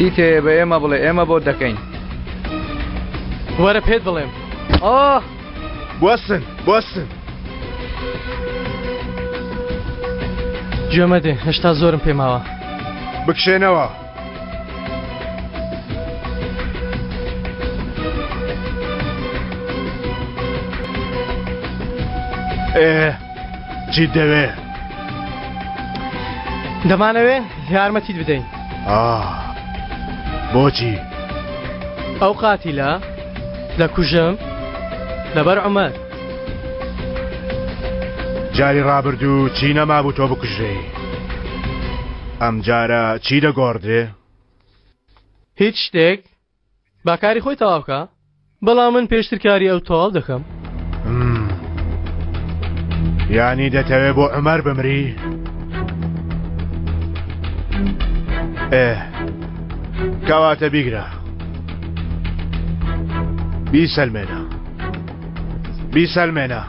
چیتێ بە ئێمە بڵێ ئێمە بۆ دەکەین وەرە پێت بڵێم بوەستن بوەستن گوێمەدێ هێشتا زۆرم پێماوە بکشێنەوە چی دەوێ دەمانەوێ یارمەتیت بدەین بۆچی ئەو قاتیلە دەکوژم لەبەر عومەر جاری ڕابردوو چی نەمابوو تۆ بکوژێ ئەم جارە چی دەگۆڕدێ هیچ شتێک باکاری خۆی تەواوکە بەڵام من پێشتر کاری ئەو تەواو دەکەم یانی دەتەوێت بۆ عومەر بمری کەواتە بیگرە بیسەلمێنە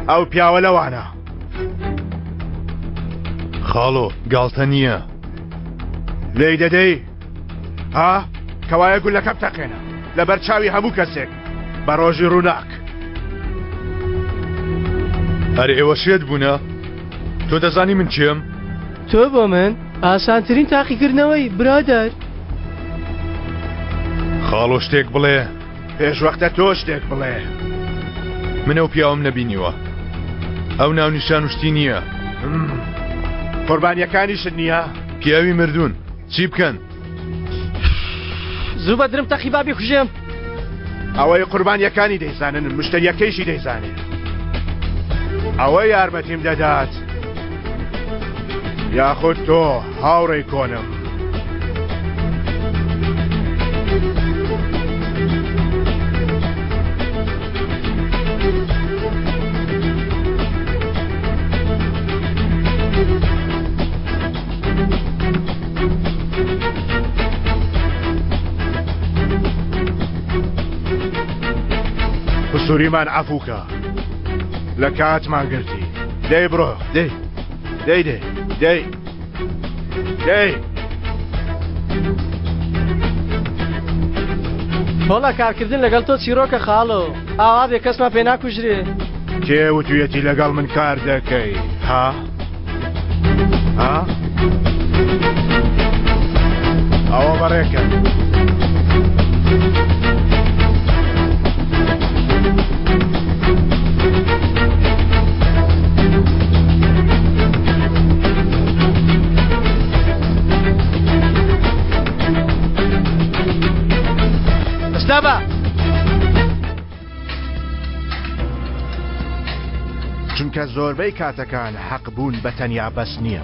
ئەو پیاوە لەوانە خاڵۆ گاڵتە نییە لێی دەدەی ها کەوایە گولەکەم تەقێنە لەبەر چاوی هەموو کەسێک بە ڕۆژی ڕووناک هەر ئێوە شێت بوونە تۆ دەزانی من چێم تۆ بۆ من ئاسانترین تاقیکردنەوەی برادەر خاڵۆ شتێک بڵێ پێشوەختە تۆ شتێک بڵێ من ئەو پیاوم نەبینیوە ئەو ناونیشان وشتی نییە قوربانیەکانیشت نییە پیاوی مردوون چی بکەن زوو بەدرم تەقی بابی کوژێم ئەوەی قوربانیەکانی دەیزانن مشتریەکەیشی دەیزانێت ئەوە یارمەتیم دەدات یاخود تۆ هاوڕێی کۆنم قسووریمان عەفووکە لە کاتمان گرتی دەی بڕۆ دەی تۆڵە کارکردن لەگەڵ تۆ چیرۆکە خاڵۆ ئاوا بێ کەسمان پێ ناکوژرێ کێ وتویەتی لەگەڵ من کار دەکەی ها ئەوە بەڕێکە چونکە زۆربەی کاتەکان حەق بوون بە تەنیا بەس نییە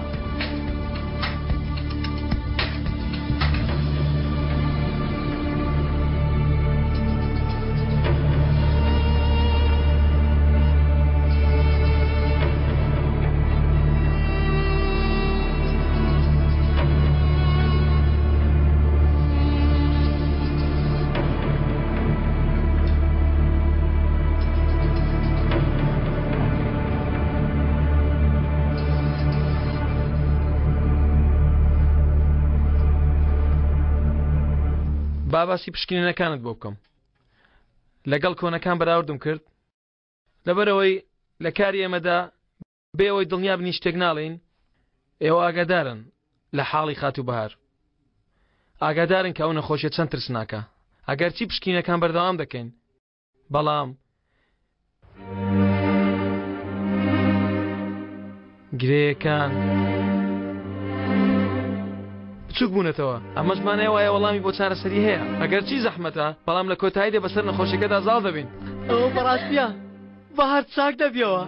باباسی پشکنینەکانت بۆ بکەم لەگەڵ کۆنەکان بەراوردم کرد لەبەرەوەی لە کاری ئێمەدا بێ ئەوەی دڵنیا بنی شتێک ناڵێن ئێوە ئاگادارن لە حاڵی خات و بەهار ئاگادارن کە ئەو نەخۆشیە چەند ترسناکە ئەگەرچی پشکنینەکان بەردەوام دەکەین بەڵام گرێیەکان بچوک بوونەتەوە ئەمە زمانەیە وایە وەڵامی بۆ چارەسەری هەیە ئەگەر چی زەحمەتە بەڵام لە کۆتاییدا بەسەر نەخۆشیەکەدا زاڵ دەبین ئەوە بەڕاستیە بەهار چاک دەبیەوە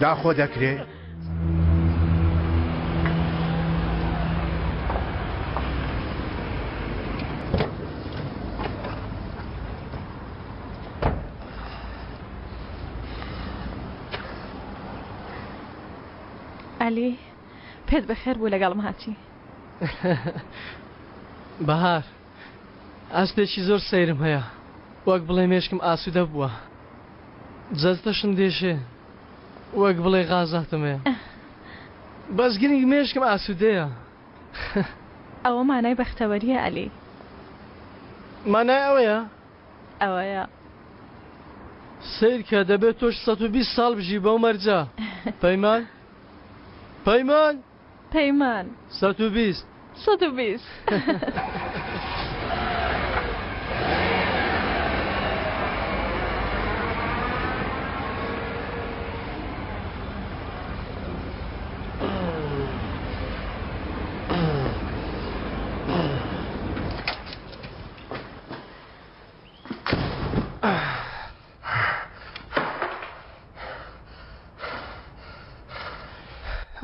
داخۆ دەکرێ ئەلی پێت بەخێر بوو لەگەڵم هاچی بەهار ئاستێکی زۆر سەیرم هەیە وەک بڵێ مێشکم ئاسوودە بووە جەستەشم دێشێ وەک بڵێ غازاتم هەیە بەس گرنگ مێشکم ئاسوودەیە. ئەوە مانای بەختەوەریە ئەلی. مانای ئەوەیە؟ ئەوەیە. سیر کە دەبێت تۆش 120 ساڵ بژی بەو مەرجە. پەیمان؟ پەیمان؟ پەیمان. 120. 120.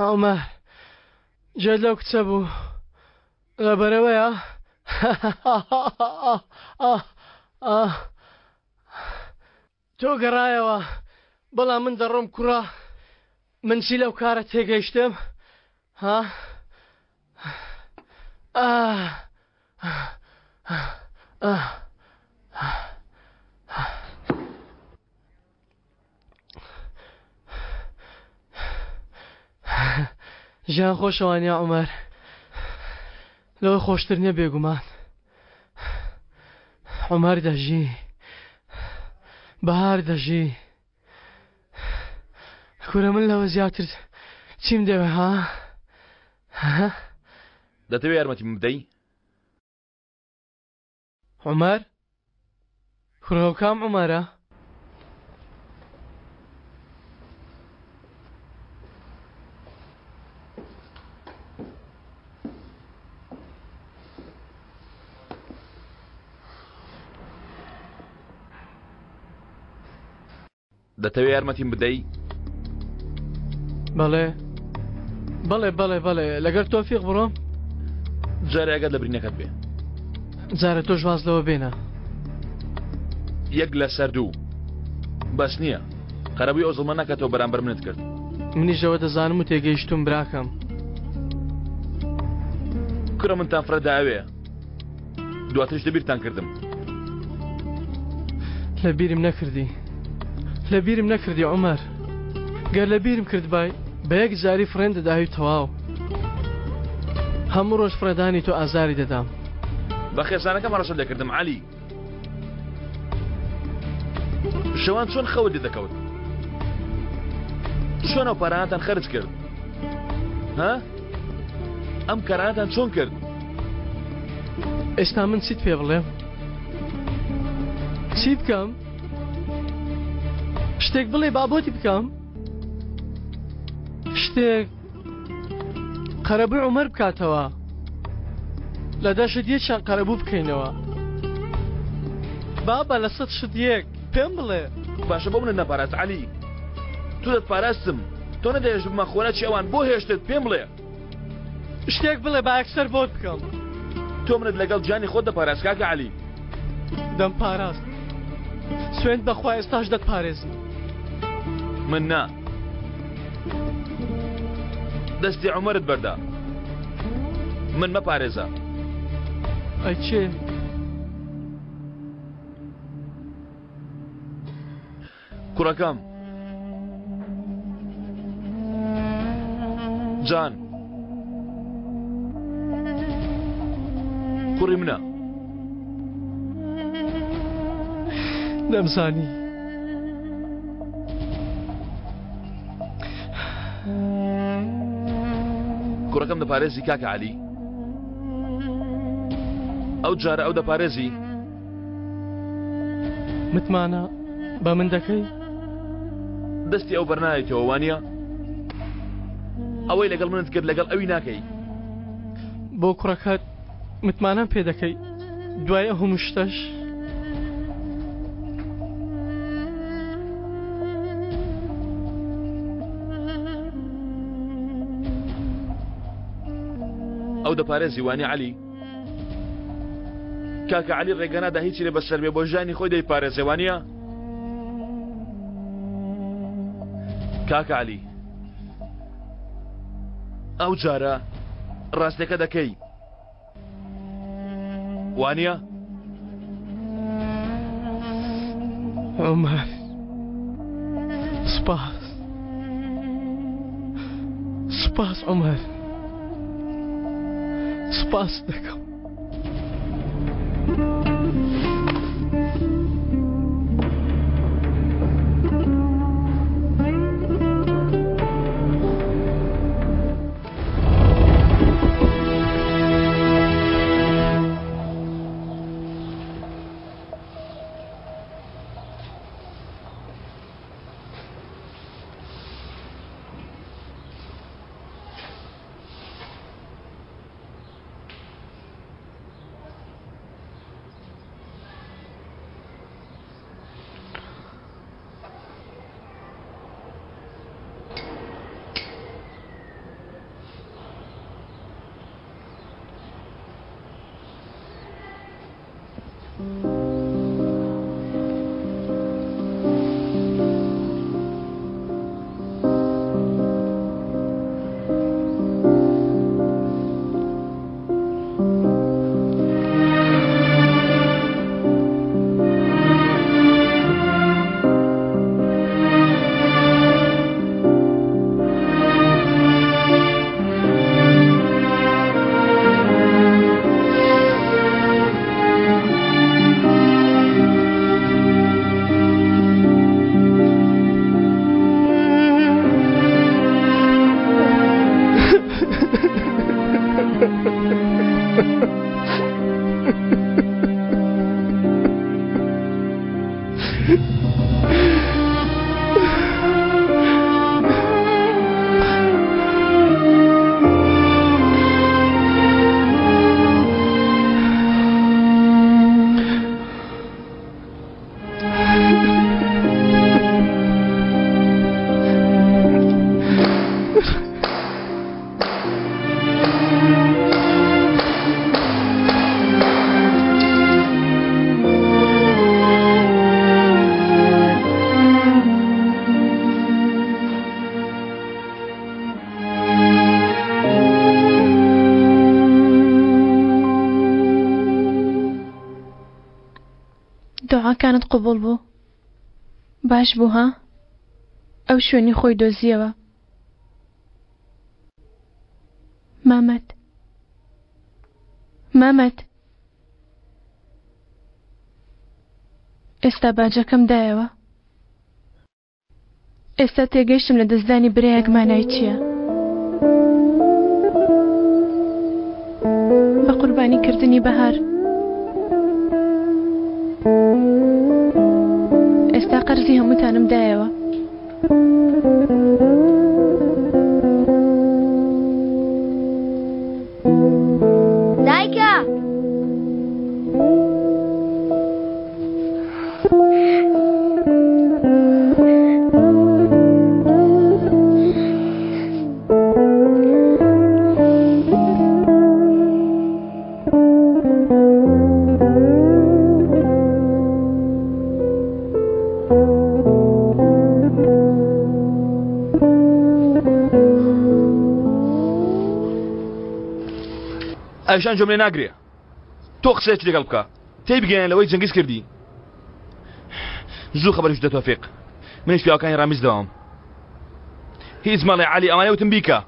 عمر جێت لەو کچە بوو لەبەرەوەیە تۆ گەڕایەوە بەڵام من دەڕۆم کوڕە من چی لەو کارە تێگەیشتم ها ژیان خۆشەوانیا عومەر لەوە خۆشتر نییە بێگومان عومەر دەژی بەهار دەژی کورە من لەوە زیاتر چیم دەوێ ها دەتەوێت یارمەتیم بدەی؟ عومەر کوڕەوە کام عومەرە؟ دەتەوێت یارمەتیم بدەی؟ بەڵێ بەڵێ بەڵێ بەڵێ لەگەر تۆفیق بڕۆم جارە ئەگەر لە برینەکەت بێ جارە تۆ ژواز لەوە بێنە یەک لە سەر دوو بەس نییە قەرەبووی ئەو زڵمە ناکاتەوە بەرامبەر منت کرد منیشەوە دەزانم و تێگەیشتوم براکەم کوڕە منتان فرەدا ئەوەیە دواترش لەبیرتان کردم لە بیرم نەکردی لە بیرم نەکردی عومەر گەر لە بیرم کرد بای بە یەک جاری فڕێن دەداوی تەواو هەموو ڕۆژ فرەدانی تۆ ئازاری دەدام بە خێزانەکەم ڕەشت دەکردم عەلی شەوان چۆن خەوت دەکەوت چۆن ئەو پارانتان خەرج کرد ها ئەم کارانتان چۆن کرد ئێستا من چیت پێ بڵێم چی بکەم شتێک بڵێ بابۆتی بکەم شتێک قەرەبووی عومەر بکاتەوە لە دەشت یەکیان قەرەبوو بکەینەوە بابە لە سەد شت یەک پێم بڵێ باشە بۆ منت نەپاراست عەلی تۆ دەتپاراستم تۆ نەدەهێشت بمە خۆنەچی ئەوان بۆ هێشتت پێم بڵێ شتێک بڵێ با ئەکسەر بۆت بکەم تۆ منت لەگەڵ جانی خۆت دەپاراست کاکە عەلی دەمپاراست سوێند بەخوا ئێستاش دەتپارێزم من نا دەستی عومەرت بەردا من مەپارێزە ئەی چێ کوڕەکەم جان کوڕی منە نەمزانی کوڕەکەم دەپارێزی کاکە عەلی ئەو جارە ئەو دەپارێزی متمانە بە من دەکەی دەستی ئەو بەرنایەتەوە وانییە ئەوەی لەگەڵ منت کرد لەگەڵ ئەوی ناکەی بۆ کوڕەکەت متمانەم پێ دەکەی دوای هەموو شتەش ئەو دەپارێزی وانی عەلی کاکە عەلی ڕێگەنادا هیچی لێ بەسەر بێ بۆ ژانی خۆی دەیپارێزێ وانییە کاکە عەلی ئەو جارە ڕاستەکە دەکەی وانییە عومەر سوپاس سوپاس عومەر سوپاس دەکەم دعاکانت قبول بوو باش بوو ها ئەو شوێنی خۆی دۆزیەوە مامەت ئێستا باجەکەم دایەوە ئێستا تێگەیشتم لە دەستدانی برایەک مانای چییە بە قوربانی کردنی بەهار ئێستا قەرزی هەمووتانم دایەوە دایکە ئەوشان جۆم لێ ناگرێ تۆ قسەیەکی لەگەڵ بکە تێی بگەیان لەوەی جەنگیز کردی زوو خەبەرش بدە تۆفیق منیش پیاوەکانی ڕامیز دەوام هیچ ماڵی عالی ئەوانەی وتم بیکە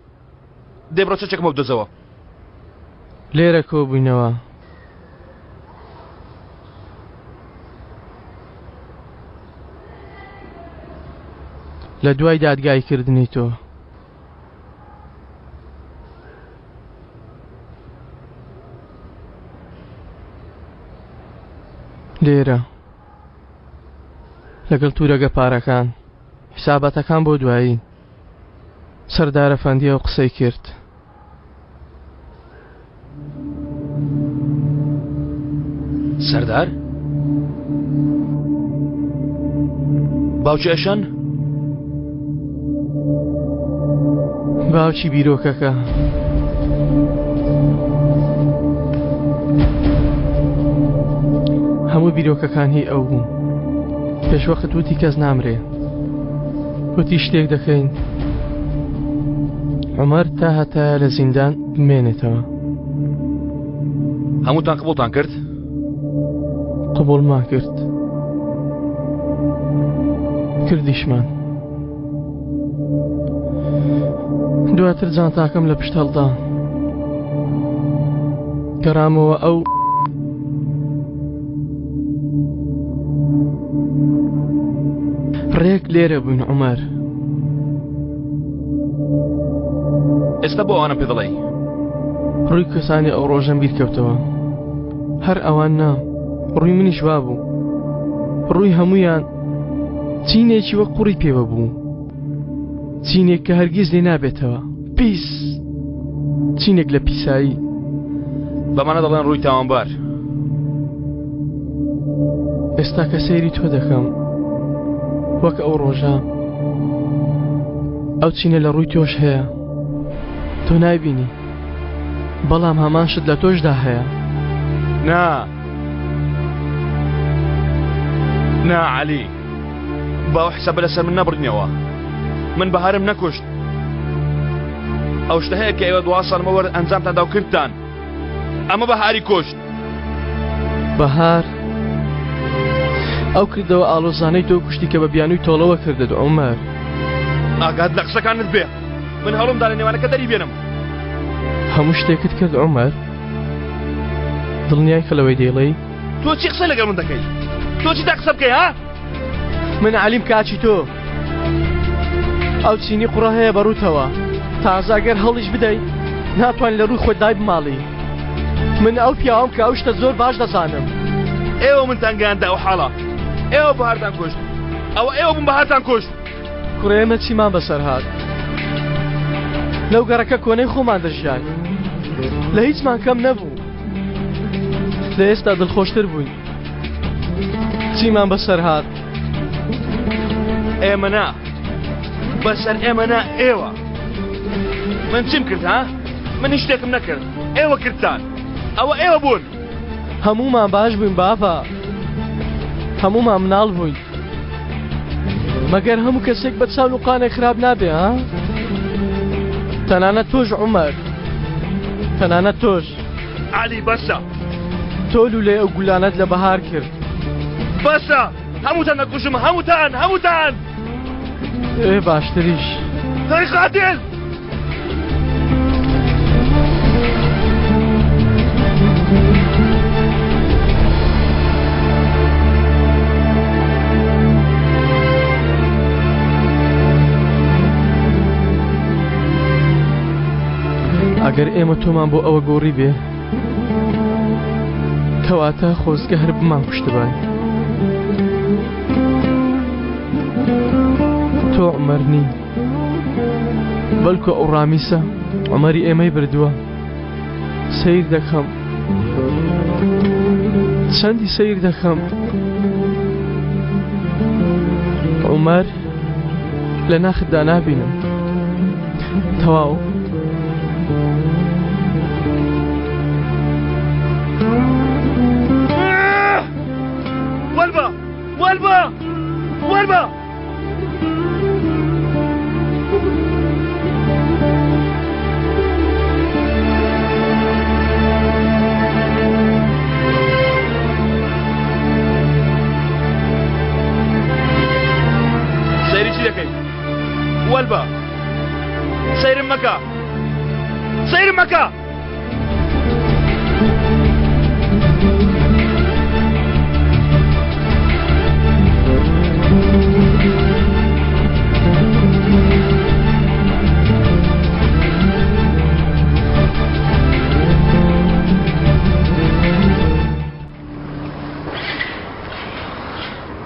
دێ بڕۆ چەکێکمە بدۆزەوە لێرە کۆ بووینەوە لە دوای دادگایکردنی تۆ لێرە لەگەڵ تورەگە پارەکان حسابەتەکان بۆ دوایی سەردارە فەندیە و قسەی کرد سەردار باوکی ئەشان باوکی بیرۆکەکە هەموو بیرۆکەکان هی ئەو بوون پێشوەخت وتی کەس نامرێ وتی شتێک دەکەین عومەر تا هەتا لە زیندان بمێنێتەوە هەمووتان قبوڵتان کرد قبوڵمان کرد کردیشمان دواتر جانتاکەم لە پشت هەڵدا گەڕامەوە ئەو ڕێک لێرە بووین عومەر ئێستا بۆ ئەوانم پێ دەڵێ ڕووی کەسانی ئەو ڕۆژەم بیرکەوتەوە هەر ئەوان نا ڕووی منیش وا بوو ڕووی هەمویان چینێکی وەک قوڕی پێوە بوو چینێک کە هەرگیز لێ نابێتەوە پیس چینێک لە پیسایی بەمانە دەڵێن ڕووی تاوانبار ئێستا کە سەیری تۆ دەکەم وەک ئەو ڕۆژە ئەو چینە لە ڕووی تۆش هەیە تۆ نایبینی بەڵام هەمان شت لە تۆشدا هەیە نا عەلی باو حسەبە لەسەر من نەبڕنیەوە من بەهارم نەکوشت ئەو شتە هەیە کە ئێوە دوا ساڵمەوە ئەنجامتان دا و کردتان ئەمە بەهاری کوشت بەهار ئەو کردەوە ئاڵۆزانەی تۆ کوشتی کە بە بیانووی تۆڵەوە کردت عومەر ئاگات لە قسەکانت بێ من هەڵمدا لە نێوانەکە دەری بێنم هەموو شتێکت کرد عومەر دڵنیای خەلەوەی دێڵێی تۆ چی قسە لەگەڵ من دەکەی تۆ چی تا قسە بکەی ها من عەلیم کاچی تۆ ئەو چینی قوڕە هەیە بەڕووتەوە تازاگەر هەڵیش بدەی ناتوانین لە ڕووی خۆت دای بماڵی من ئەو پیاوەم کە ئەو شتە زۆر باش دەزانم ئێوە منتان گەیاندا ئەو حاڵە ئێوە بەهارتان کوشت ئەوە ئێوە بوون بەهارتان کوشت کوڕە ئێمە چیمان بەسەر هات لەو گەڕەکە کۆنەی خۆمان دەژیان لە هیچمان کەم نەبوو لە ئێستا دڵخۆشتر بووین چیمان بەسەر هات ئێمە نا بەسەر ئێمە نا ئێوە من چیم کرد ها من هیچ شتێکم نەکرد ئێوە کردتان ئەوە ئێوە بوون هەموومان باش بووین بابا هەموومان مناڵ بووین مەگەر هەموو کەسێک بە چاون و قانێک خراپ نابێ ها تەنانەت تۆش عومەر تەنانەت تۆش عەلی بەسە تۆ لولەی ئەو گولانەت لە بەهار کرد بەسە هەمووتان نەکوشم هەمووتان باشتریش هەی قاتیل ئەگەر ئێمە تۆمان بۆ ئەوە گۆڕی بێ کەواتە خۆزگە هەر بمان کوشتبای تۆ عومەر نی بەڵکو ئەو ڕامیسە عومەری ئێمەی بردووە سەیر دەکەم چەندی سەیر دەکەم عومەر لە ناخدا نابینم تەواو والبا سيري شي والبا سير مكة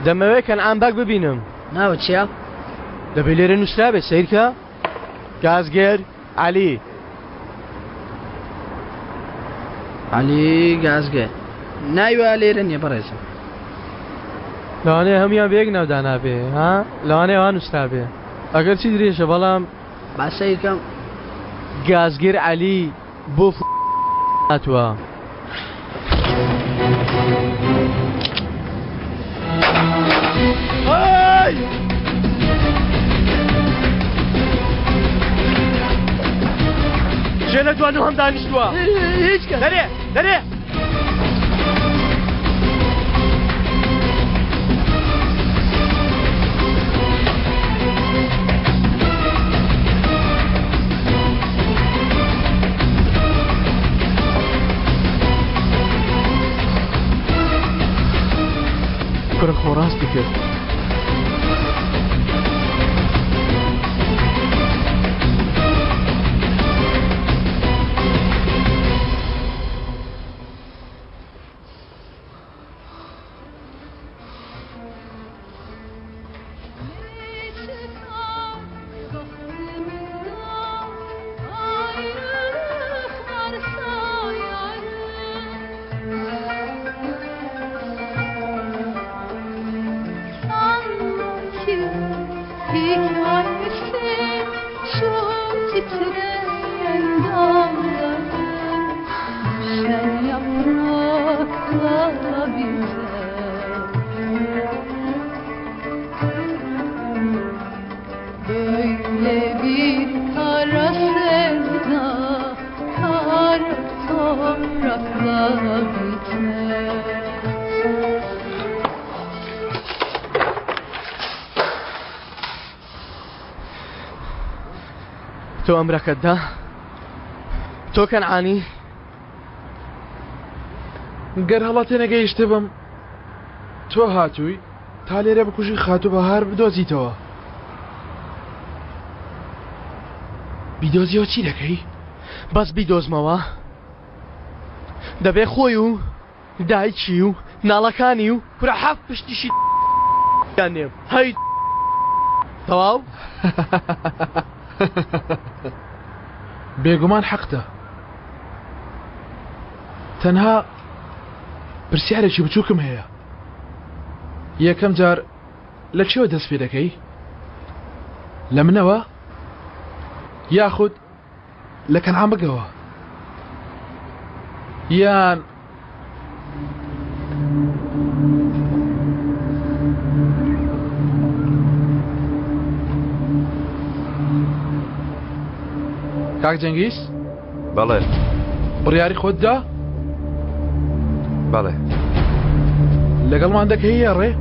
دەمەوێت کەنعام باک ببینم ناوە چییە؟ دەبێ لێرە نووسرابێ سیرکە گازگێر عەلی گازگێ نایوە لێرە نییە بەڕێزم لەوانەیە هەمویان بەیەک ناودانابێ ها لەوانەیە وان نووسرابێ ئەگەر چی درێژە بەڵام با سیرکەم گازگێر عەلی بۆ هاتووە ژێنە دوانە هەم دانیشتووە هیچ کەس دەرێ ڕاستی کرد. تۆ ئەمرەکەتدا؟ تۆ کەنعانی؟ گەر هەڵاتێ نەگەیشتە بم تۆ هاتووی تا لێرە بکوژی خاتوو بەهار بدۆزیتەوە. بیدۆزیەوە چی دەکەی؟ بەس بیدۆزمەوە دەبێ خۆی و دایکی و ناڵەکانی و کورە حەف پشتیشی نێم هەی تەواو؟ بێگومان حەقتە. تەنها پرسیارێکی بچووکم هەیە. یەکەم جار لە چێوە دەست پێ دەکەی؟ لە منەوە؟ یاخود لە کەنعان بگەوە؟ یان کاک جەنگیز؟ بەڵێ بڕیاری خۆتدا؟ بەڵێ لەگەڵمان دەکەی یاڕێ؟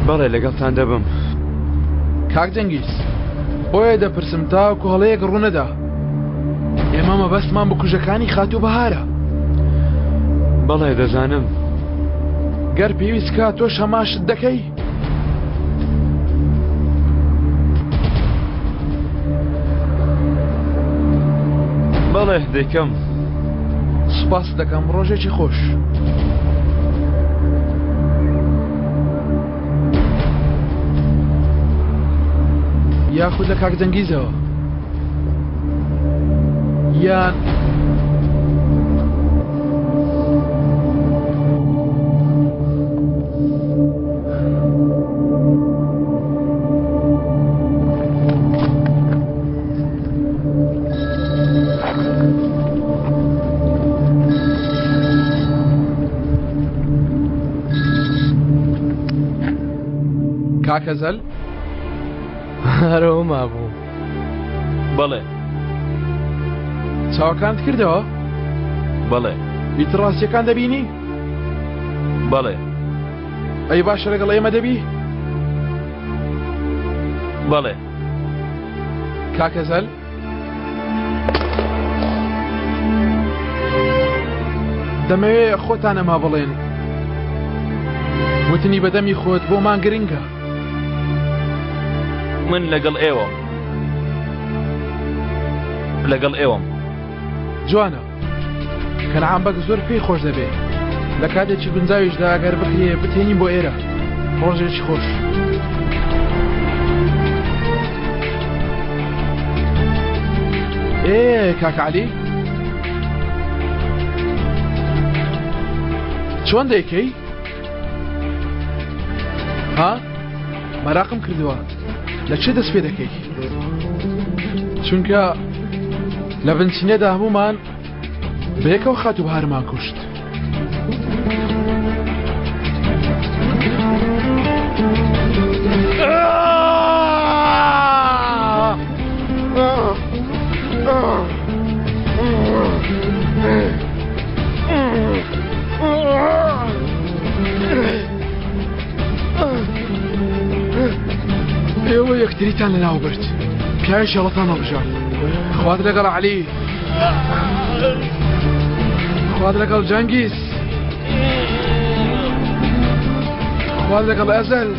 بەڵێ لەگەڵتان دەبم. کاک جەنگیز بۆیە دەپرسم تاوەکو هەڵەیەک ڕوونەدا. ئێمە مەبەستمان بە کوژەکانی خاتوو بەهارە. بەڵێ دەزانم. گەر پێویست کات تۆ شەماشت دەکەی؟ بەڵێ دەیکەم. سوپاس دەکەم ڕۆژێکی خۆش. یاخود لە کاک جەنگیزەوە یان کاکەزەل؟ هەرەوە مابوو. بەڵێ چاوەکانت کردەوە؟ بەڵێ بیتڕاستیەکان دەبینی؟ بەڵێ ئەی باشە لەگەڵ ئێمە دەبی؟ بەڵێ کاکەزەل؟ دەمەوێت خۆتان ئەما بڵێن وتنی بەدەمی خۆت بۆمان گرنگە. من لەگەڵ ئێوەم. لەگەڵ ئێوەم. جوانە. کەنعان بەک زۆر پێی خۆش دەبێت. لە کاتێکی گونجاویشدا ئەگەر بخرێ بتێنین بۆ ئێرە. ڕۆژێکی خۆش. کاک عەلی؟ چۆن دەیکەی؟ ها؟ مەراقم کردووە. لە چێ دەست پێ دەکەی؟ چونکە لە ڤنچینێدا هەمومان بەیەکەوە خاتوو بەهارمان کوشت. ئێوە یەکتریتان لە ناو برد. پیاوی شەڵەتان هەڵبژارد. خوات لەگەڵ عەلی. خواد لەگەڵ جەنگیز خواد لەگەڵ ئەزەل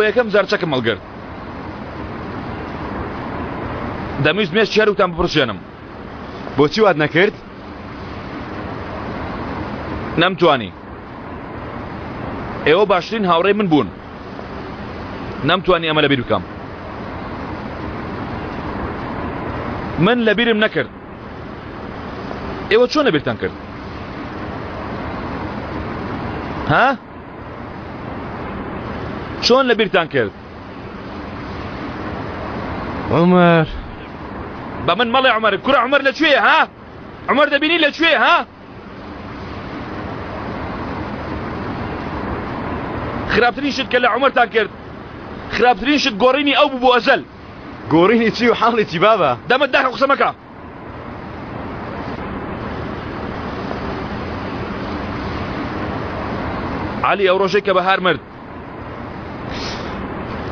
بۆ یەکەم جار چەکم هەڵگرت دەمویست مێش چێروتان بپڕشێنم بۆچی وات نەکرد؟ نەمتوانی ئێوە باشترین هاوڕێی من بوون نەمتوانی ئەمە لەبیر بکەم من لەبیرم نەکرد ئێوە چۆن لەبیرتان کرد؟ ها؟ چۆن لەبیرتان کرد؟ عومەر بە من مەڵێ عومەر کوڕە عومەر لەکوێیە ها؟ عومەر دەبینی لەکوێیە ها؟ خراپترین شت کە لە عومەرتان کرد خراپترین شت گۆڕینی ئەو بوو بۆ ئەزەل گۆڕینی چی و حاڵی چی بابە؟ دەمت داخە قسە مەکە عەلی ئەو ڕۆژەی کە بەهار مرد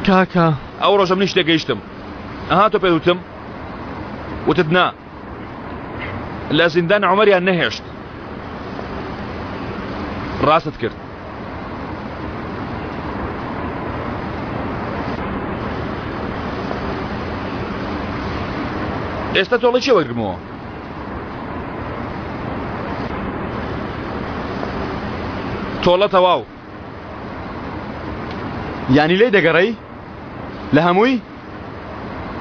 کاکە ئەو ڕۆژە منیش تێگەیشتم ئەها تۆ پێ وتم وتت نا لە زیندان عومەریان نەهێشت ڕاستت کرد ئێستا تۆڵی چێ وەرگرمەوە تۆڵە تەواو یانی لێی دەگەڕەی؟ لە هەمووی؟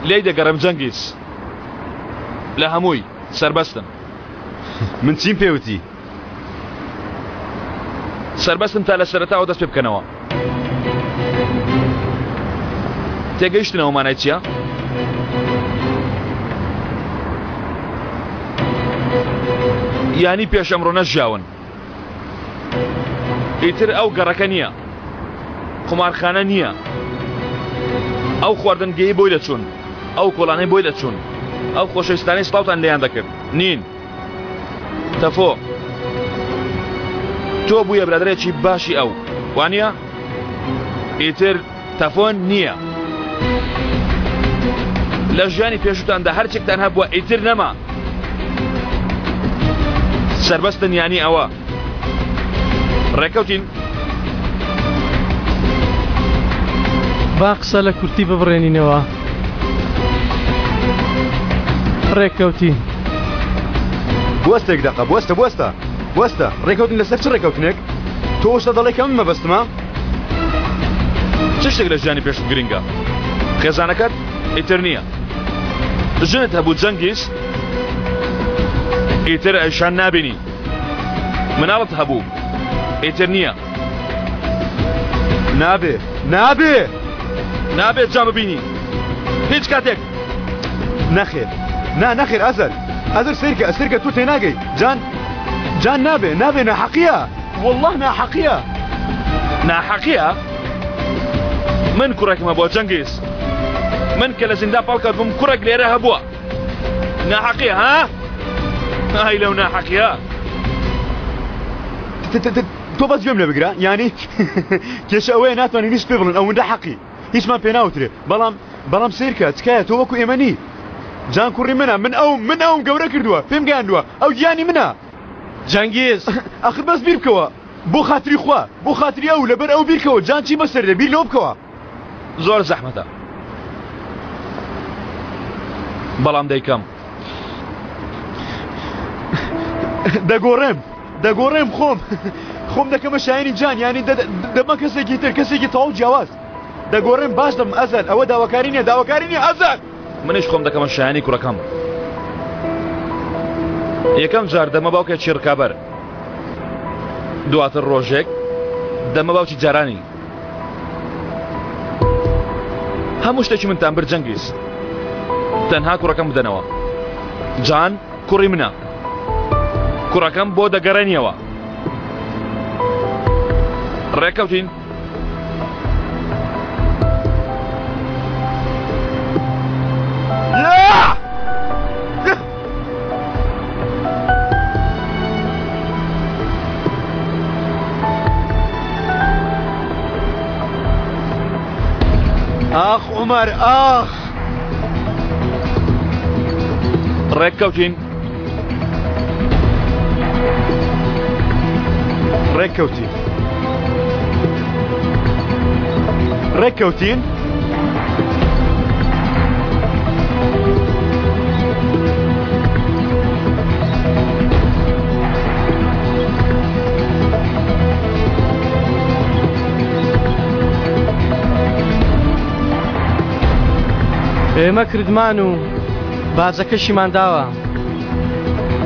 لێی دەگەڕم جەنگیز لە هەمووی سەربەستن من چیم پێوتی؟ سەربەستن تا لە سەرەتاوە دەست پێ بکەنەوە تێگەیشتنەوە مانای چییە؟ یانی پێش ئەمڕۆ نەژیاون ئیتر ئەو گەڕەکە نییە قومارخانە نییە ئەو خواردنگەیی بۆی دەچوون ئەو کۆڵانەی بۆی دەچوون ئەو خۆشەویستانەی سڵاوتان لێیان دەکرد نین تەفۆ تۆ بوویە برادرێکی باشی ئەو وانە ئیتر تەفۆن نییە لە ژیانی پێشوتاندا هەرچێکتان هەبووە ئیتر نەما سەربەستن یانی ئەوە ڕێکەوتین با قسە لە کورتی ببڕێنینەوە ڕێککەوتین بوەستێک دەقە بوەستە بوەستە بوەستە ڕێکەوتن لەسەر چ ڕێکەوتنێک تۆ شتە دەڵێ کە من مەبەستمە چ شتێک لە ژیانی پێشت گرنگە خێزانەکەت ئیتر نییە ژنت هەبوو جەنگیز ئیتر ئەیشان نابینی مناڵت هەبوو ئیتر نییە نابێ نابێ نابێت جا ببینی هیچ کاتێک نەخێر نەخێر ئەزەر سیرکە تو تێناگەی جان نابێ ناحەقیە والله ناحەقیە ناحەقیە من کوڕێکمە بۆ جەنگیز من کە لە زیندان پاڵکەوت بووم کوڕێک لێرە هەبووە ناحەقیە ها ئای لەو ناحەقیە تۆ بەس گوێم لێ بگرە یانی کێشە ئەوەیە ناتوانین هیچ پێ بڵن ئەوەندە حەقی هیچمان پێ ناوترێ بەڵام سیرکە چکایە تۆ وەکو ئێمەنی جان کوڕی منە من ئەوم گەورە کردووە پێم گەیاندووە ئەو گیانی منە جەنگیز ئەخر بەس بیر بکەوە بۆ خاتری خوا بۆ خاتری ئەو لەبەر ئەو بیرکەوە جان چی بەسەردە بیر لەوە بکەوە زۆر زەحمەتە بەڵام دەیکەم دەگۆڕێم خۆم دەکەمە شایانی جان یانی دەمە کەسێکی تر کەسێکی تەواو جیاواز دەگۆڕێم باش دەم ئەزەر ئەوە داواکاری نییە ئەزەر منیش خۆم دەکەمە شایانی کوڕەکەم یەکەم جار دەمە باوکێکی ڕکابەر دواتر ڕۆژێک دەمە باوکی جارانی هەموو شتێکی منتان برد جەنگیز تەنها کوڕەکەم بدەنەوە جان کوڕی منە کوڕەکەم بۆ دەگەڕێنیەوە ڕێکەوتین ئاخ عومەر ئاخ ڕێککەوتین ڕێککەوتین ڕێککەوتین ئێمە کردمان و بازەکەشیمان داوە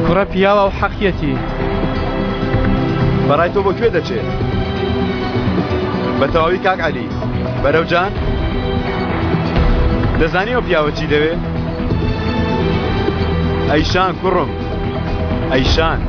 کوڕە پیاوە و حەقیەتی بەڕای تۆ بۆ کوێ دەچێت بە تەواوی کاک عەلی بەرەو جان دەزانی ئەو پیاوە چی دەوێ ئەیشان کوڕم ئەیشان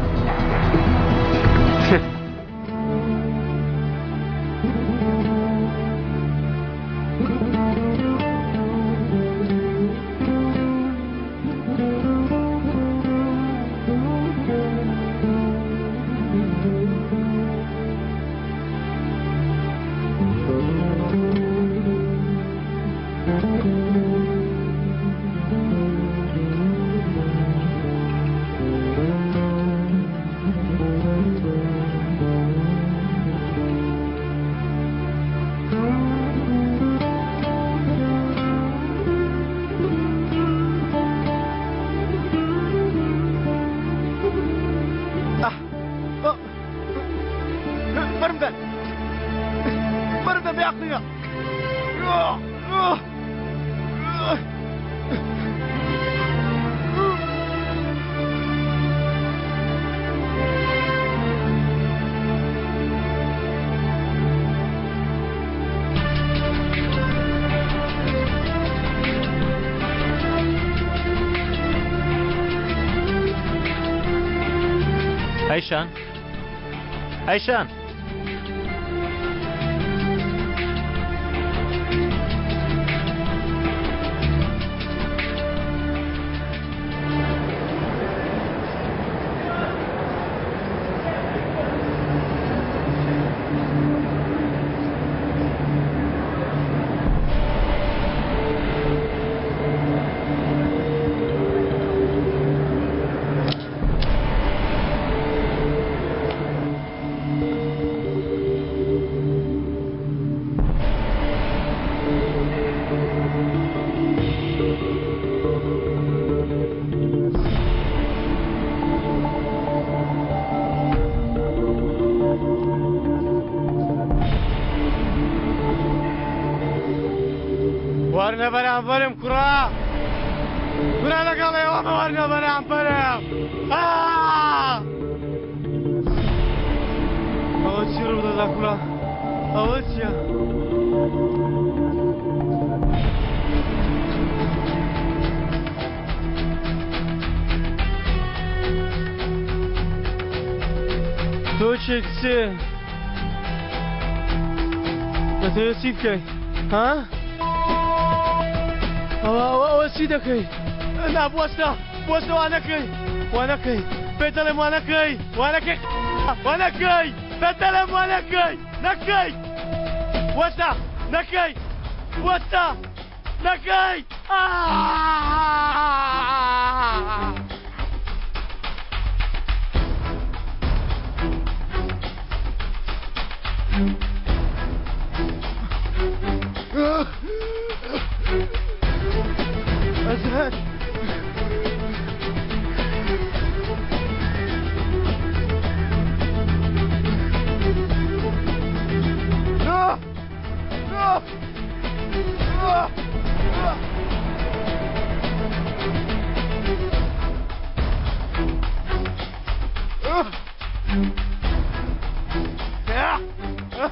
ئەیشان ئەیشان وەرنە بەرامبەرم کوڕا کوڕا لەگەڵ ئێوەمە وەرنە بەرامبەرم ئەوە چی ڕوو دەدا کوڕا ئەوە چییە تۆ چێ کچێ دەتەوێت چی بکەی ها ئەوە چی دەکەی نابوەستە بۆستە وانەکەی وانەکەی پێ دەڵێم وانەکەی وانەکەی وانەکەی پێ دەڵێم وانەکەی نەکەی وەستە نەکەی وەستە نەکەی أزهد لا لا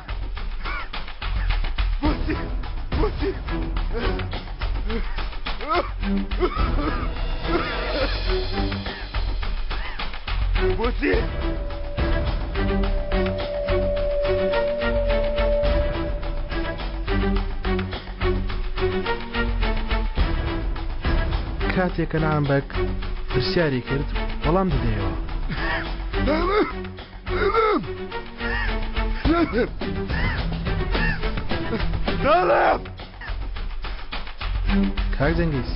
بوسي بوسي بۆچی کاتێک کە نامبەک پرسیاری کرد وەڵام دەدەیەوە کاک جەنگیز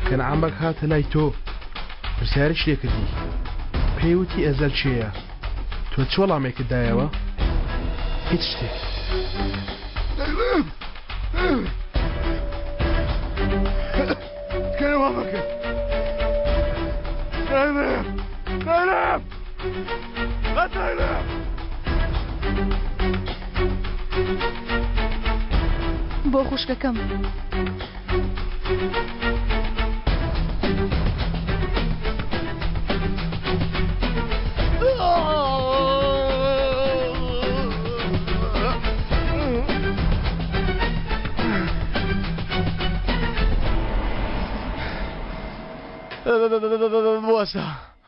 کە نامبەک هاتە لای تۆ پرسیارش لێ کردی پێیوتی ئەزەل چێیە تۆ چ وەڵامێکت دایەوە هیچ شتێک کەوا بکرد نايلم نايلم لا نايلم بۆ خوشکەکەم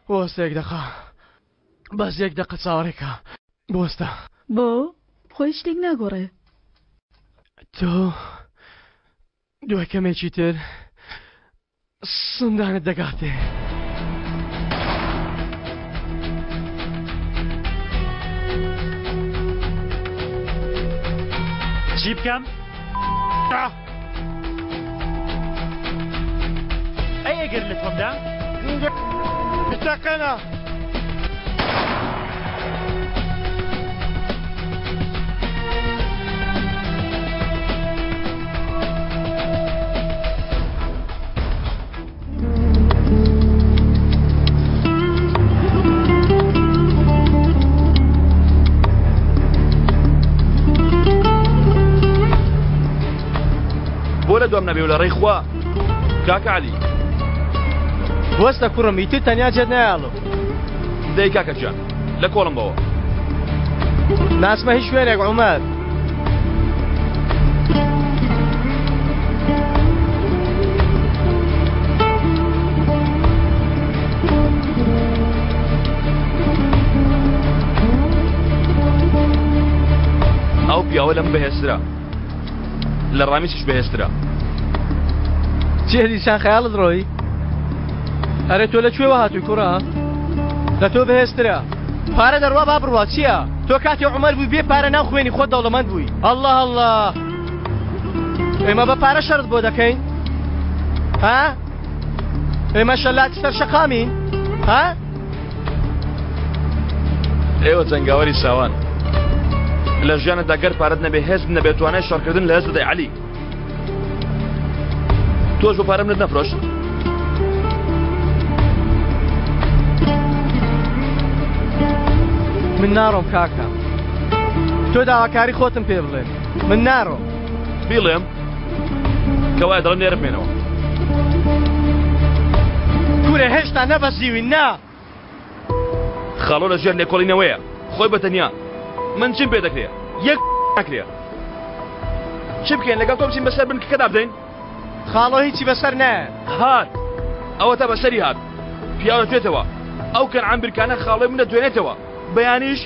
بوەستە یەک دەقە بەس یەک دەقە چاوەڕێکە بوەستە بۆ خۆی شتێک ناگۆڕێ تۆ دوای کەمێکی تر سندانت دەگاتێ چی بکەم؟ ئەی ئەگەر لە تۆمدا بتەقەنە بۆ لە دوام نەبێ و لە ڕێی خوا کاکە عەلی بوەستە کوڕم ئیتر تەنیا جێت نایاڵم دەی کاکە جان لە کۆڵم بەوە ناسمە هیچ شوێنێک عومەر ئەو پیاوە لەم بەهێزترە لە ڕامیسیش بەهێزترە چێ دیسان خەیاڵت ڕۆی ئەرێ تۆ لەکوێوە هاتووی کوڕە لە تۆ بەهێزترە پارە دەڕوا با بڕوا چییە تۆ کاتی عومەر بووی بێ پارە ناو خوێنی خۆت دەوڵەمەند بووی ئەڵڵا ئەڵڵا ئێمە بە پارە شەرت بۆ دەکەین ها ئێمە شەلاتی سەر شەقامین ها ئێوە جەنگاوەری ساوان لە ژیانتدا گەر پارەت نەبێ هێزت نەبێ توانای شەڕکردن لە هێز دەدەی عەلی تۆش بۆ پارەم لێت نەفرۆشت من ناڕۆم کاکە تۆ داواکاری خۆتم پێ بڵێ من ناڕۆم بیڵێم کەوایە دەڵێم لێرە بمێنەوە کوورێ هێشتا نەبەزیوی نا خاڵۆ لە ژێر لێکۆڵینەوەیە خۆی بەتەنیا من چیم پێ دەکرێ یەک ناکرێ چی بکەین لەگەڵ تۆ بچین بەسەر بنکەکەدا بدەین خاڵۆ هیچی بەسەر نایە هات ئەوە تا بەسەری هات پیاوە توێتەوە ئەو کەنعان بیرکانە خاڵۆی من دەدوێنێتەوە بەیانیش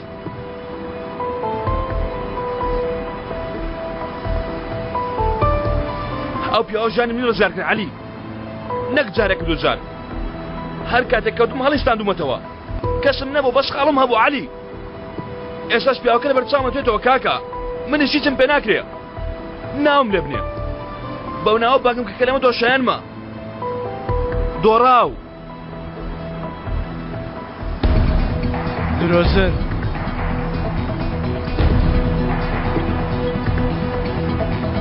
ئەو پیاوە ژیانی منی ڕزگار کرد عەلی نەک جارێک دوو جار هەر کاتێک کەوتم هەڵیستاندومەتەوە کەسم نەبوو بەس خاڵم هەبوو عەلی ئێستاش پیاوەکە لەبەر چاومە توێتەوە کاکە منیش هیچم پێ ناکرێ ناوم لێ بنێ بەو ناوە باکم کە کەلەمە دۆشایانمە دۆڕاو درۆزن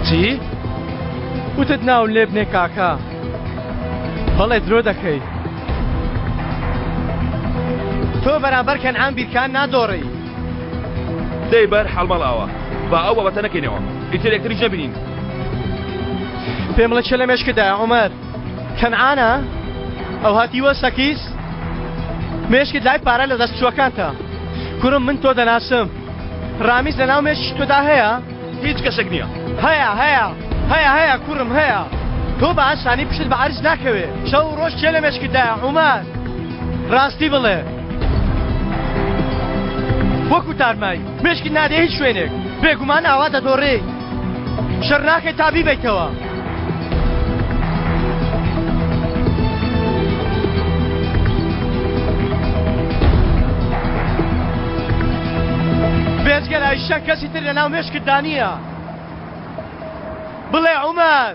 چی؟ وتت ناون لێ بنێ کاکە بەڵێ درۆ دەکەی تۆ بەرامبەر کەنعان بیرکان نادۆڕی دەی بەر حەڵمەڵاوە با ئەو بابەتە نەکەینەوە ئیتر یەکتریش نەبینین پێم بڵێ چێ لە مێشکدایە عومەر کەنعانە ئەو هاتیوە سەکیس مێشکت لای پارە لە دەستچووەکانتە کوڕم من تۆ دەناسم ڕامیز لە ناو مێشکی تۆدا هەیە هیچ کەسێک نییە هەیە هەیە هەیە هەیە کوڕم هەیە تۆ بە ئاسانی پشت بە عەرز ناکەوێ شەو ڕۆژ چێ لە مێشکدایە عومەر ڕاستی بڵێ وەکو تارمای مشکی نادێ هیچ شوێنێک بێگومان ئاواتە دۆڕێ شەڕ ناکەی تا بیبەیتەوە بێجگە لای شەک کەسی تر لەناو مێشکتدا نییە بڵێ عومەر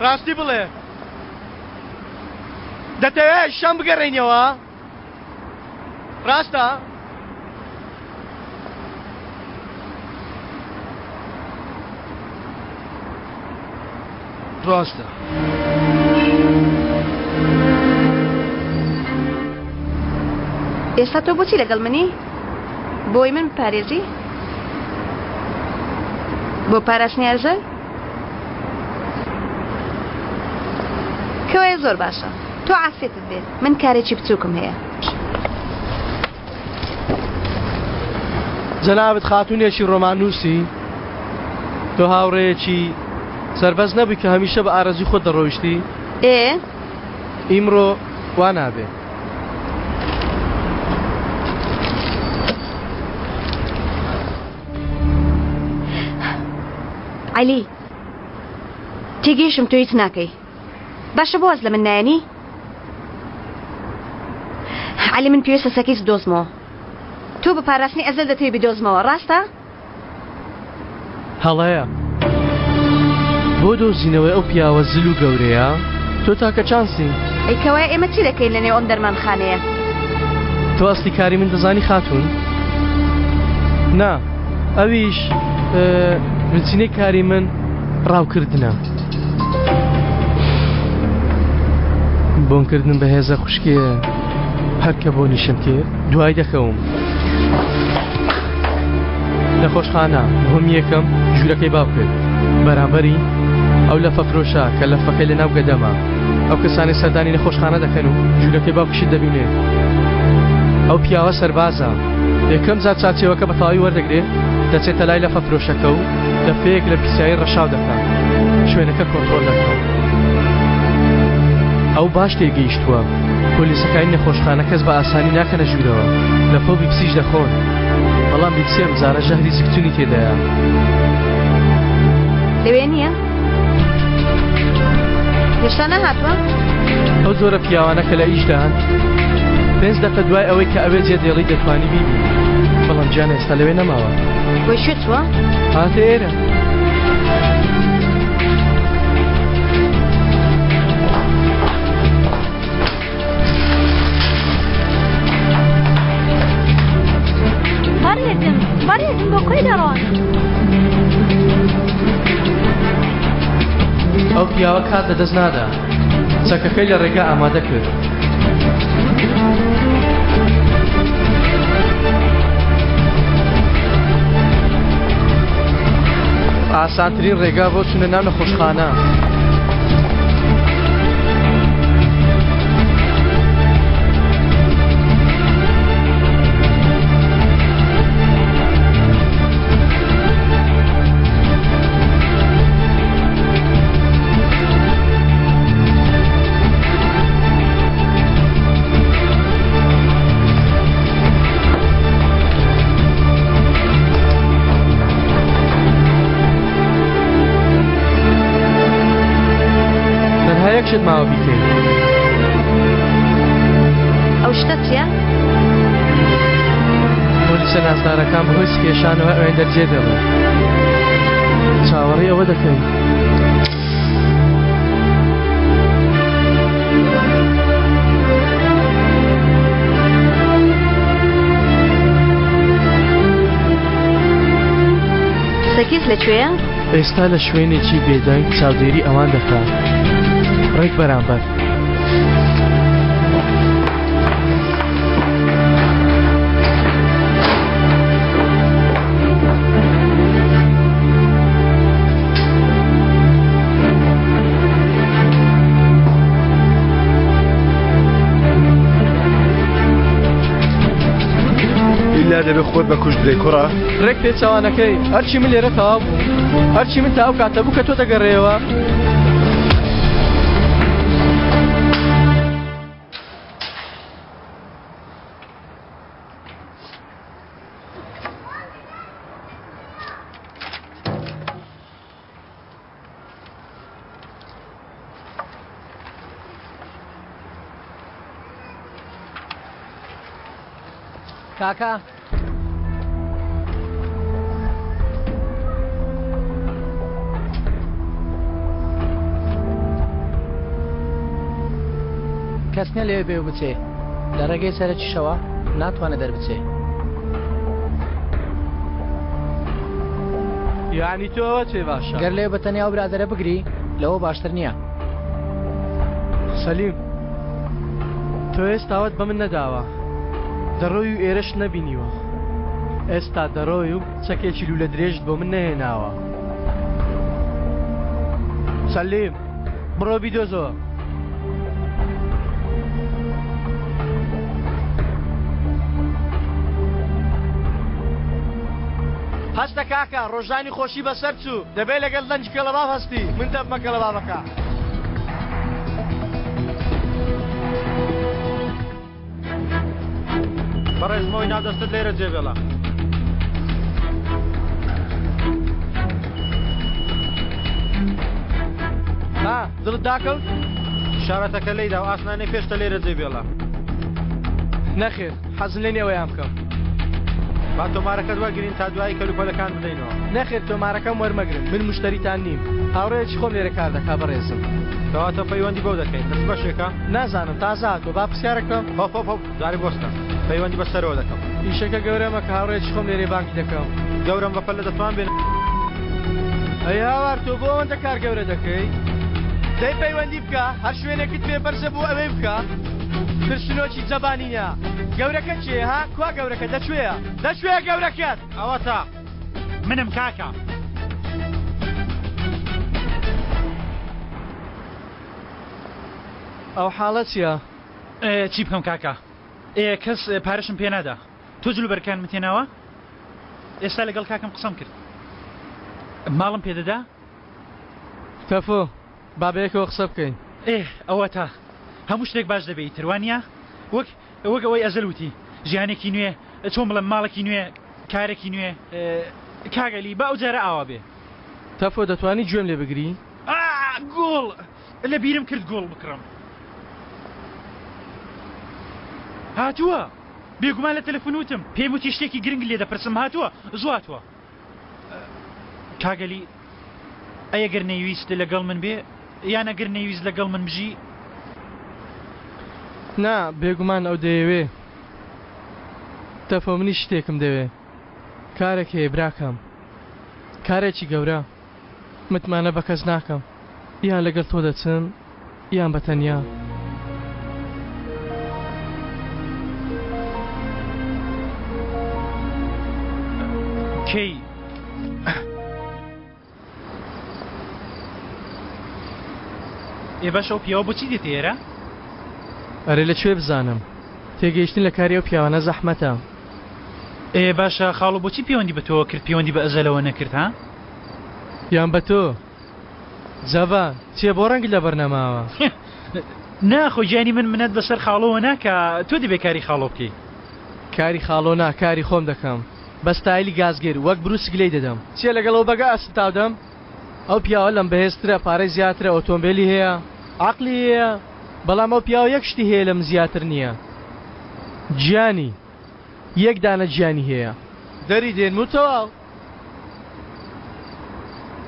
ڕاستی بڵێ دەتەوێت شەم بگەڕێنەوە ڕاستە ڕاستە ئێستا تۆ بۆچی لەگەڵ منی بۆی من پارێزی بۆ پاراستنی ئەرزە کەوایە زۆر باشە تۆ عافێتت بێت من کارێکی بچووکم هەیە جەنابەت خاتونێکی ڕۆمانوسی تۆ هاوڕێیەکی سەربەز نەبووی کە هەمیشە بە ئارەزوی خۆت دەڕۆیشتی ئیمڕۆ وا نابێ عەلی تێگەیشتم تۆ هیچ ناکەی باشە بۆ واز لە من نایەنی عەلی من پێویستە سەکەیت دۆزمەوە تۆ بە پاراستنی ئەزەل دەتەوێت بدۆزمەوە ڕاستە هەڵەیە بۆ دۆزینەوەی ئەو پیاوە زل و گەورەیە تۆ تاکە چانسی ئەیکەوایە ئێمە چی دەکەین لەنێو ئەم دەرمانخانەیە تۆ ئەسلی کاری من دەزانی خاتون نا ئەویش بنچینەی کاری من ڕاوکردنە بۆنکردن بە هێزە خوشکیە هەرکە بۆ نیشم کرد دوای دەکەوم لە خۆشخانە بۆم یەکەم ژوورەکەی باو کرد بەرامبەری ئەو لە فەفرۆشە کە لە فەکەی لە ناو گەدەمە ئەو کەسانی سەردانی لە خۆشخانە دەکەن و ژوورەکەی باوکشت دەبینێت ئەو پیاوە سەربازە یەکەم جار چاچێوەکە بە تەواوی وەردەگرێت دەچێتە لای لە فەفرۆشەکە و دەفەیەک لە پیسایی ڕەشاو دەکات شوێنەکە کۆنتڕۆل دەکات ئەو باش تێگەیشتووە پۆلیسەکانی نەخۆشخانە کەس بە ئاسانی ناکەنە ژوورەوە لە فۆ بیپسیش دەخۆن بەڵام بیپسێم زارە ژەهری زیکتونی تێدایە لەوێ نییە هێشتا نەهاتوە ئەو زۆرە پیاوانە کە لە ئیشدان پێنج دەقە دوای ئەوەی کە ئەوێ جێدێڵی دەتوانی بیبی بەڵام گیان ئێستا لەوێ نەماوە بۆی شوێتوە هاتە ئێرە بەڕێزم بۆ کۆی دەڕۆن ئەو پیاوە کات لەدەست نادا چەکەکەی لە ڕێگا ئامادە کرد ئاسانترین ڕێگا بۆ چونە ناو نەخۆشخانە شت ماوە بیکەین ئەو شتە چییە؟ پۆلیسە ناسدارەکان بەهۆی سکێشانەوە ئەوێن دەرجێ دەڵێن چاوەڕێی ئەوە دەکەین سەکیت لەکوێیە؟ ئێستا لە شوێنێکی بێدەنگ چاودێری ئەوان دەکات ڕێک بەرامبەر ئیلا دەبێ خۆت بە کوشت بدەی کوڕە ڕێک پێچەوانەکەی هەرچی من لێرە تەواو بوو هەرچی من تا ئەو کاتە بوو کە تۆ دەگەڕێەوە کاکا کەس نە لێ بێ و بچێ لە ڕێگەی سەرەکیشەوە ناتوانێت دەربچێ یعنی تۆ چێ باشە گەر لێ بەتەنیا و برادەرە بگری لەوە باشتر نییە سەلیم تۆ ئێستاوت بە من نەداوە دەڕۆی و ئێرەش نەبینیوە ئێستا دەڕۆی و چەکێکی لولە درێژت بۆ من نەهێناوە سەلیم بڕۆ بیدۆزەوە هەستە کاکە ڕۆژانی خۆشی بەسەر چوو دەبێت لەگەڵ لەنج کەڵەباو هەستی من دەبمە کەڵەباوەکە بەڕێزمەوەی نادەستت لێرە جێبێڵە دڵت داکەوت شارەتەکە لەیدا و ئاسنانەی پێشتە لێرە جێبێڵە نەخێر حەزم لێ نێوەیان بکەم با تۆمارەکەت وەرگرین تا دوایی کەلوپەلەکان بدەینەوە نەخێر تۆمارەکەم وەرمەگرن من مشتریتان نیم هاوڕێکی خۆم لێرە کار دەکا بەڕێزم کەواتە پەیوەندی بەو دەکەین دەست بەشێکە نازانم تازە هاتۆ با پرسیارەکەم هۆپ داری بۆستە پەیوەندی بەسەرەوە دەکەم ئیشەکە گەورەمە کە هاوڕێکی خۆم لێرێ بانکی دەکەم گەورم بەپەل لە دەتوان بێن ئەی هاوار تۆ بۆ ئەوەندە کار گەورە دەکەی دەی پەیوەندی بکە هەر شوێنێکت پێ بەرزە بوو ئەوەی بکە ترسنۆکی جەبانینە گەورەکە چێ ها کوا گەورەکە دەچوێە گەورەکەت ئەوە تا منم کاکە ئەو حاڵە چییە؟ چی بکەم کاکە کەس پارەشم پێ نادا تۆ جلوبەرەکان متێناوە ئێستا لەگەڵ کاکەم قسەم کرد ماڵم پێدەدا تەفۆ بابەیەکەوە قسە بکەین ئەوە تا هەموو شتێک باش دەبێت تروانە وەک ئەوەی ئەزەلوتی ژیانێکی نوێ چۆن بڵم ماڵێکی نوێ کارێکی نوێ کاگەلی با ئەو جارە ئاوا بێ تەفۆ دەتوانی گوێم لێ بگری؟ گۆڵ لە بیرم کرد گۆڵ بکڕم هاتووە بێگومان لە تەلەفۆنوتم پێم وتی شتێکی گرنگ لێ دەپرسم هاتووە زواتوە کاگەلی ئەگەر نەیویست لەگەڵ من بێ یان ئەگەر نەیویست لەگەڵ من بژی نا بێگومان ئەو دەیەوێ تەفۆ منی شتێکم دەوێ کارێک هەیە براکەم کارێکی گەورە متمانە بە کەس ناکەم یان لەگەڵ تۆ دەچم یان بەتەنیا کەی باش ئەو پیاوە بۆچی دێت ئێرە؟ ئەرێ لەکوێ بزانم تێگەیشتن لە کاری ئەو پیاوانە زەحمەتە باشە خاڵۆ بۆچی پەیوەندی بە تۆ کرد پەیوەندی بە ئەزەلەوە نەکرد ها؟ یان بە تۆ جەڤان چیە بۆ ڕەنگ لە بەرنەماوە ناخۆ گیانی من منەت بەسەر خاڵۆوە ناکە تۆ دەبێ کاری خاڵۆ بکەی کاری خاڵۆ نا کاری خۆم دەکەم بە ستایلی گازگیر وەک بروس گلەی دەدەم چیە لەگەڵەوە بەگا ئەستاودەم ئەو پیاوە لەم بەهێزترە پارەی زیاترە ئۆتۆمبیلی هەیە عەقلی هەیە بەڵام ئەو پیاوە یەک شتی هەیە لەم زیاتر نییە گیانی یەک دانە گیانی هەیە دەری دێن و تەواو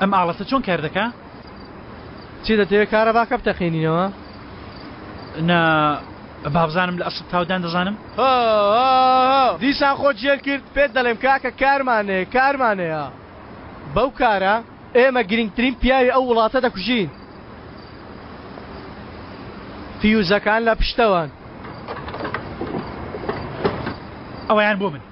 ئەم ئاڵەتە چۆن کار دەکا؟ چی دەتەوێت کارەباکە بتەقێنینەوە؟ نا بابزانم لە ئەسڵ تاودان دەزانم؟ دیسان خۆ جێل کرد پێت دەڵێم کاکە کارمانەیە بەو کارە ئێمە گرنگترین پیاوی ئەو وڵاتە دەکوژین فیوزەکان لە پشتەوەن ئەوەیان بۆ من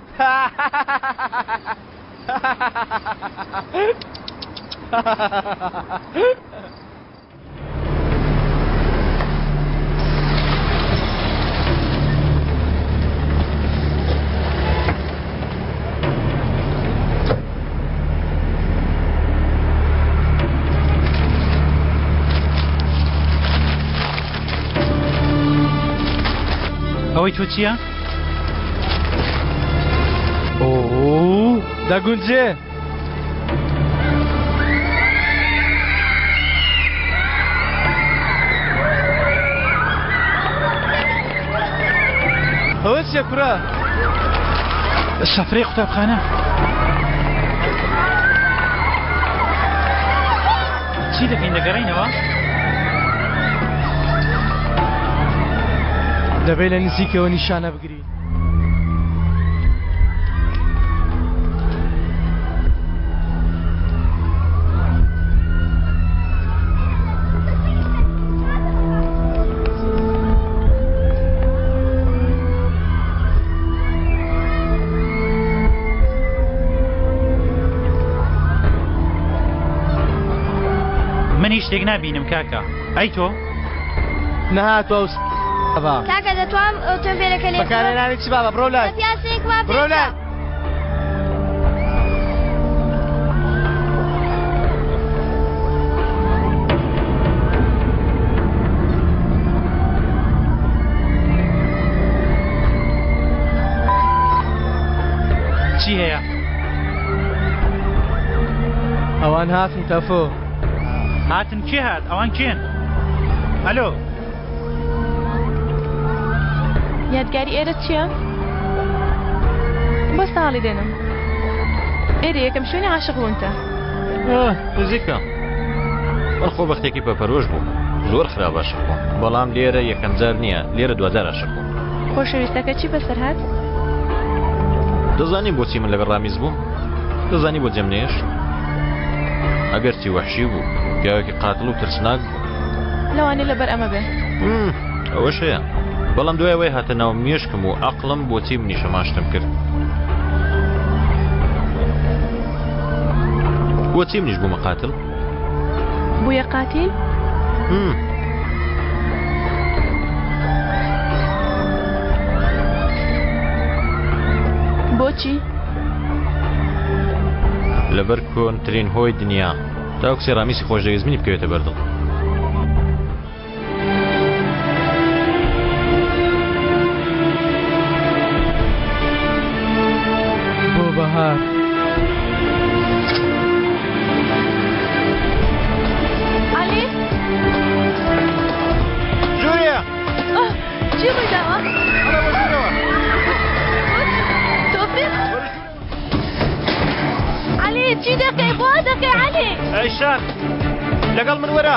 ئەوەی تۆ چییە؟ دەگونجێ ئەوە چیە کوڕە؟ سەفرەی قوتابخانە چی دەکەین دەگەڕێینەوە؟ دەبێت لە نزیکەوە نیشانە بگرین. من هیچ شتێک نبینم کاکە. ئەی تۆ؟ نەهاتوە کاکە دەتوانم ئۆتۆمبیلەکە لێ بەکارهێنانی چی بابە بڕۆ لای پیاسەیەکمان بڕۆ لای. چی هەیە؟ ئەوان هاتن تەفۆ. هاتن کێ هات؟ ئەوان کێن؟ ئەلۆ یادگاری ئێرە چییە؟ بۆ ساڵی دێنم ئێرە یەکەم شوێنی عاشق بوونتە. نزیکە خۆ بەختێکی پەپەرۆش بوو زۆر خراپ عاشق بووم بەڵام لێرە یەکەم جار نییە لێرە دووادار عاشق بووم. خۆشەویستەکە چی بەسەر هات؟ دەزانی بۆچی من لەگەڵ ڕامیز بووم؟ دەزانی بۆ جێم نێش؟ ئەگەر چی وەحشی بوو پیاوێکی قاتڵ و ترسناک بوو لەوانێ لەبەر ئەمە بێ. ئەوەش هەیە بەڵام دوایەوەی هاتە ناو مێشکم و عەقڵم بۆچی منی شەماشتم کرد. بۆچی منیش بوومە قاتڵ؟ بوویە قاتیل؟ بۆچی؟ لەبەر کۆنترین هۆی دنیا تا کسی ڕامیسی خۆشەویست منی بکەوێتە بەردڵ. بۆ بەهار عەلی؟ جوورە! چی ڕوویداوە؟ تۆفیق؟ عەلی چی دەکەی؟ بۆ دەکەی عەلی؟ ئەی شان لەگەڵ من وەرە.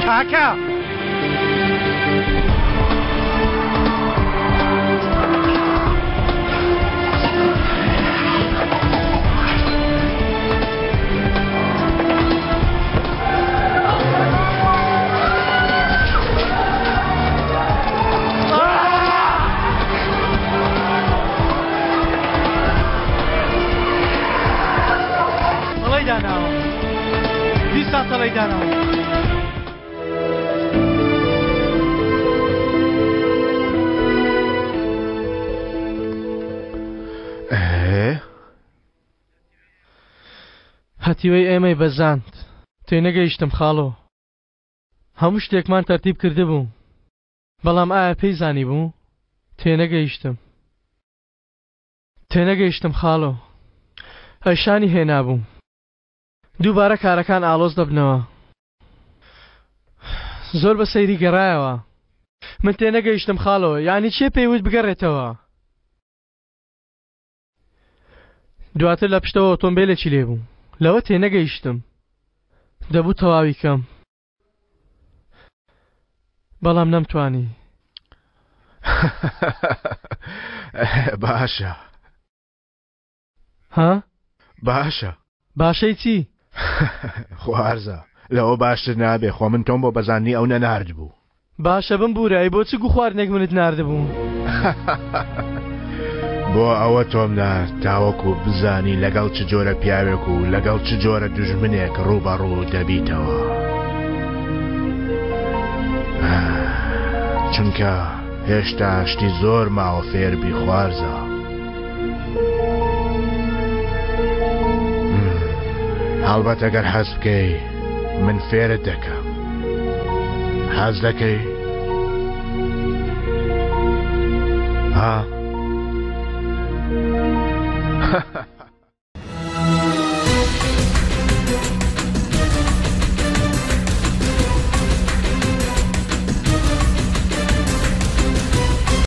کاکە تەڵەی داناوە دیسان تەڵەی داناوە. هەتیوەی ئێمەی بەزاند تێنەگەیشتم خاڵۆ هەموو شتێکمان تەرتیب کرده بوو بەڵام ئایا پێی زانی بوو؟ تێنەگەیشتم خاڵۆ هەشانی هێنابووم دووبارە کارەکان ئالۆز دەبنەوە زۆر بە سەیری گەڕایەوە من تێنەگەیشتم خاڵۆ یعنی چێ پێیوت بگەڕێتەوە دواتر لە پشتەوە ئۆتۆمبیلێکی لێبوو لەوە تێنەگەیشتم دەبوو تەواوی کەم بەڵام نەمتوانی. باشە ها؟ باشەی چی؟ خوارزە لەوە باشتر نابێ خۆ من تۆم بۆ بەزانی ئەو نەنارد بوو. باشە بم بورایی بۆچی گو خواردنێک منت ناردبوو؟ بۆ ئەوە تۆم دا تاوەکو بزانی لەگەڵ چ جۆرە پیاوێک و لەگەڵ چ جۆرە دوژمنێک ڕووبەڕوو دەبیتەوە چونکە هێشتا شتی زۆر ماوە فێربی خوارزە هەڵبەت ئەگەر حەز بکەی من فێرت دەکەم حەز دەکەی ها